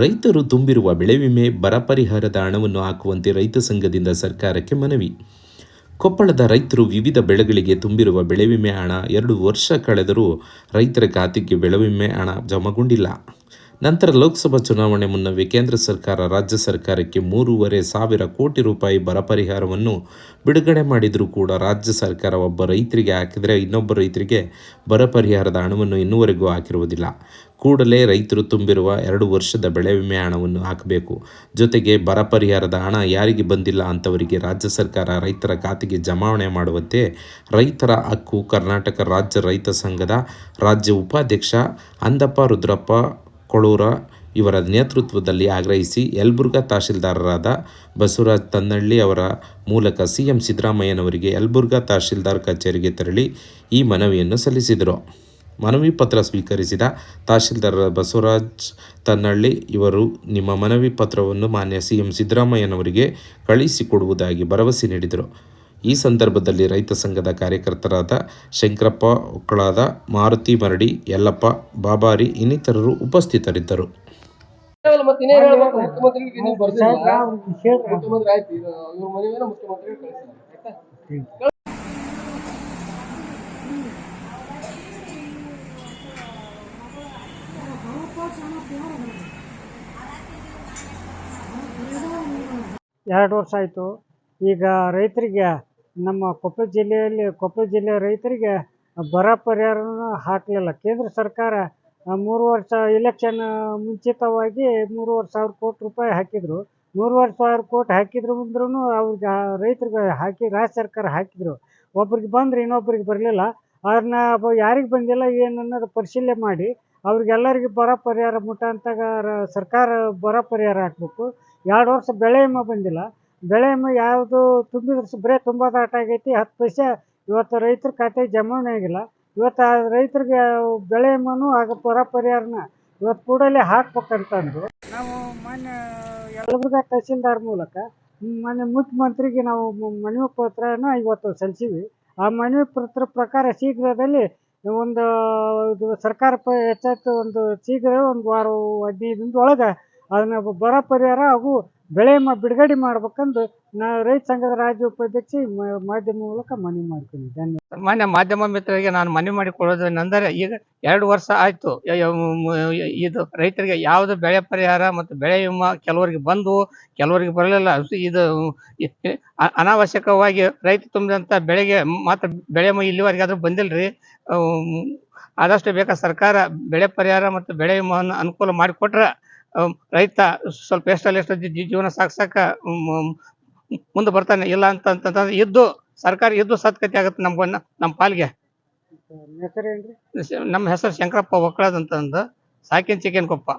ರೈತರು ತುಂಬಿರುವ ಬೆಳೆ ವಿಮೆ ಬರ ಪರಿಹಾರದ ಹಣವನ್ನು ಹಾಕುವಂತೆ ರೈತ ಸಂಘದಿಂದ ಸರ್ಕಾರಕ್ಕೆ ಮನವಿ. ಕೊಪ್ಪಳದ ರೈತರು ವಿವಿಧ ಬೆಳೆಗಳಿಗೆ ತುಂಬಿರುವ ಬೆಳೆ ವಿಮೆ ಹಣ 2 ವರ್ಷ ಕಳೆದರೂ ರೈತರ ಖಾತೆಗೆ ಬೆಳೆ ವಿಮೆ ಹಣ ಜಮಾಗೊಂಡಿಲ್ಲ. ನಂತರ ಲೋಕಸಭಾ ಚುನಾವಣೆ ಮುನ್ನವೇ ಕೇಂದ್ರ ಸರ್ಕಾರ ರಾಜ್ಯ ಸರ್ಕಾರಕ್ಕೆ 3,500 ಕೋಟಿ ರೂಪಾಯಿ ಬರ ಪರಿಹಾರವನ್ನು ಬಿಡುಗಡೆ ಮಾಡಿದರೂ ಕೂಡ ರಾಜ್ಯ ಸರ್ಕಾರ ಒಬ್ಬ ರೈತರಿಗೆ ಹಾಕಿದರೆ ಇನ್ನೊಬ್ಬ ರೈತರಿಗೆ ಬರ ಪರಿಹಾರದ ಹಣವನ್ನು ಇನ್ನೂವರೆಗೂ ಹಾಕಿರುವುದಿಲ್ಲ. ಕೂಡಲೇ ರೈತರು ತುಂಬಿರುವ 2 ವರ್ಷದ ಬೆಳೆ ವಿಮೆ ಹಣವನ್ನು ಹಾಕಬೇಕು. ಜೊತೆಗೆ ಬರ ಪರಿಹಾರದ ಹಣ ಯಾರಿಗೆ ಬಂದಿಲ್ಲ ಅಂಥವರಿಗೆ ರಾಜ್ಯ ಸರ್ಕಾರ ರೈತರ ಖಾತೆಗೆ ಜಮಾವಣೆ ಮಾಡುವಂತೆ ರೈತರ ಹಕ್ಕು ಕರ್ನಾಟಕ ರಾಜ್ಯ ರೈತ ಸಂಘದ ರಾಜ್ಯ ಉಪಾಧ್ಯಕ್ಷ ಅಂದಪ್ಪ ರುದ್ರಪ್ಪ ಕೊಳೂರ ಇವರ ನೇತೃತ್ವದಲ್ಲಿ ಆಗ್ರಹಿಸಿ ಯಲಬುರ್ಗಾ ತಹಶೀಲ್ದಾರರಾದ ಬಸವರಾಜ್ ತನ್ನಳ್ಳಿ ಅವರ ಮೂಲಕ ಸಿಎಂ ಸಿದ್ದರಾಮಯ್ಯನವರಿಗೆ ಯಲಬುರ್ಗಾ ತಹಶೀಲ್ದಾರ್ ಕಚೇರಿಗೆ ತೆರಳಿ ಈ ಮನವಿಯನ್ನು ಸಲ್ಲಿಸಿದರು. ಮನವಿ ಪತ್ರ ಸ್ವೀಕರಿಸಿದ ತಹಶೀಲ್ದಾರ್ ಬಸವರಾಜ್ ತನ್ನಳ್ಳಿ ಇವರು ನಿಮ್ಮ ಮನವಿ ಪತ್ರವನ್ನು ಮಾನ್ಯ ಸಿಎಂ ಸಿದ್ದರಾಮಯ್ಯನವರಿಗೆ ಕಳುಹಿಸಿಕೊಡುವುದಾಗಿ ಭರವಸೆ ನೀಡಿದರು. ಈ ಸಂದರ್ಭದಲ್ಲಿ ರೈತ ಸಂಘದ ಕಾರ್ಯಕರ್ತರಾದ ಶಂಕರಪ್ಪ ಒಕ್ಕಳದ, ಮಾರುತಿ ಮರಡಿ, ಯಲ್ಲಪ್ಪ ಬಾಬಾರಿ ಇನ್ನಿತರರು ಉಪಸ್ಥಿತರಿದ್ದರು. ಎರಡು ವರ್ಷ ಆಯಿತು. ಈಗ ರೈತರಿಗೆ ನಮ್ಮ ಕೊಪ್ಪಳ ಜಿಲ್ಲೆಯ ರೈತರಿಗೆ ಬರ ಪರಿಹಾರನ ಹಾಕಲಿಲ್ಲ. ಕೇಂದ್ರ ಸರ್ಕಾರ 3 ವರ್ಷ ಇಲೆಕ್ಷನ್ ಮುಂಚಿತವಾಗಿ 3,500 ಕೋಟಿ ರೂಪಾಯಿ ಹಾಕಿದರು. 3,500 ಕೋಟಿ ಹಾಕಿದ್ರು ಅವ್ರಿಗೆ ರೈತರಿಗೆ ಹಾಕಿ ರಾಜ್ಯ ಸರ್ಕಾರ ಹಾಕಿದರು. ಒಬ್ರಿಗೆ ಬಂದರೆ ಇನ್ನೊಬ್ರಿಗೆ ಬರಲಿಲ್ಲ. ಅದನ್ನ ಯಾರಿಗೆ ಬಂದಿಲ್ಲ ಏನು ಅನ್ನೋದು ಪರಿಶೀಲನೆ ಮಾಡಿ ಅವ್ರಿಗೆಲ್ಲರಿಗೆ ಬರ ಪರಿಹಾರ ಮುಖಾಂತರ ಸರ್ಕಾರ ಬರ ಪರಿಹಾರ ಹಾಕಬೇಕು. 2 ವರ್ಷ ಬೆಳೆ ವಿಮೆ ಬಂದಿಲ್ಲ. ಬೆಳೆ ವಿಮೆ ಯಾವುದು ತುಂಬಿದ್ರೆ ಬರೀ ತುಂಬೋದಾಟ ಆಗೈತಿ. 10 ಪೈಸೆ ಇವತ್ತು ರೈತರ ಖಾತೆಗೆ ಜಮಾವಣೆ ಆಗಿಲ್ಲ. ಇವತ್ತು ರೈತರಿಗೆ ಬೆಳೆ ವಿಮೆನೂ ಆಗ ಬರ ಪರಿಹಾರನ ಇವತ್ತು ಕೂಡಲೇ ಹಾಕ್ಬೇಕಂತಂದು ನಾವು ಮಾನ್ಯ ಯಲಬುರ್ಗಾ ತಹಶೀಲ್ದಾರ್ ಮೂಲಕ ಮಾನ್ಯ ಮುಖ್ಯಮಂತ್ರಿಗೆ ನಾವು ಮನವಿ ಪತ್ರನ ಇವತ್ತು ಸಲ್ಲಿಸಿವಿ. ಆ ಮನವಿ ಪತ್ರ ಪ್ರಕಾರ ಶೀಘ್ರದಲ್ಲಿ ಒಂದು ಸರ್ಕಾರ ಹೆಚ್ಚಾಯ್ತು ಶೀಘ್ರ 1 ವಾರ 15 ದಿನದೊಳಗೆ ಅದನ್ನ ಬರ ಪರಿಹಾರ ಹಾಗೂ ಬೆಳೆ ವಿಮೆ ಬಿಡುಗಡೆ ಮಾಡ್ಬೇಕಂದು ರೈತ ಸಂಘದ ರಾಜ್ಯ ಉಪಾಧ್ಯಕ್ಷ ಮಾಧ್ಯಮ ಮೂಲಕ ಮನವಿ ಮಾಡ್ಕೊಂಡಿದ್ದೇನೆ. ಮಾನ್ಯ ಮಾಧ್ಯಮ ಮಿತ್ರರಿಗೆ ನಾನು ಮನವಿ ಮಾಡಿಕೊಳ್ಳೋದೇನೆಂದರೆ, ಈಗ 2 ವರ್ಷ ಆಯಿತು ಇದು ರೈತರಿಗೆ ಯಾವುದು ಬೆಳೆ ಪರಿಹಾರ ಮತ್ತು ಬೆಳೆ ವಿಮೆ ಕೆಲವರಿಗೆ ಬಂದು ಕೆಲವರಿಗೆ ಬರಲಿಲ್ಲ. ಇದು ಅನಾವಶ್ಯಕವಾಗಿ ರೈತ ತುಂಬಿದಂಥ ಬೆಳೆಗೆ ಮಾತ್ರ ಬೆಳೆ ವಿಮೆ ಇಲ್ಲಿವರೆಗೆ ಆದರೂ ಬಂದಿಲ್ಲ ರೀ. ಆದಷ್ಟು ಬೇಗ ಸರ್ಕಾರ ಬೆಳೆ ಪರಿಹಾರ ಮತ್ತು ಬೆಳೆ ವಿಮೆಯನ್ನು ಅನುಕೂಲ ಮಾಡಿಕೊಟ್ರೆ ರೈತ ಸ್ವಲ್ಪ ಎಷ್ಟೆಷ್ಟು ಜೀವನ ಸಾಗಿಸಕ ಮುಂದೆ ಬರ್ತಾನೆ. ಇಲ್ಲ ಅಂತಂದ್ರೆ ಸರ್ಕಾರ ಇದ್ದು ಸತ್ಕತೆ ಆಗುತ್ತೆ ನಮ್ಮ ಪಾಲಿಗೆ. ನಮ್ಮ ಹೆಸರು ಶಂಕರಪ್ಪ ಒಕ್ಕಳದಂತಂದು ಸಾಕಿನ ಚಿಕನ್ ಕೊಪ್ಪ.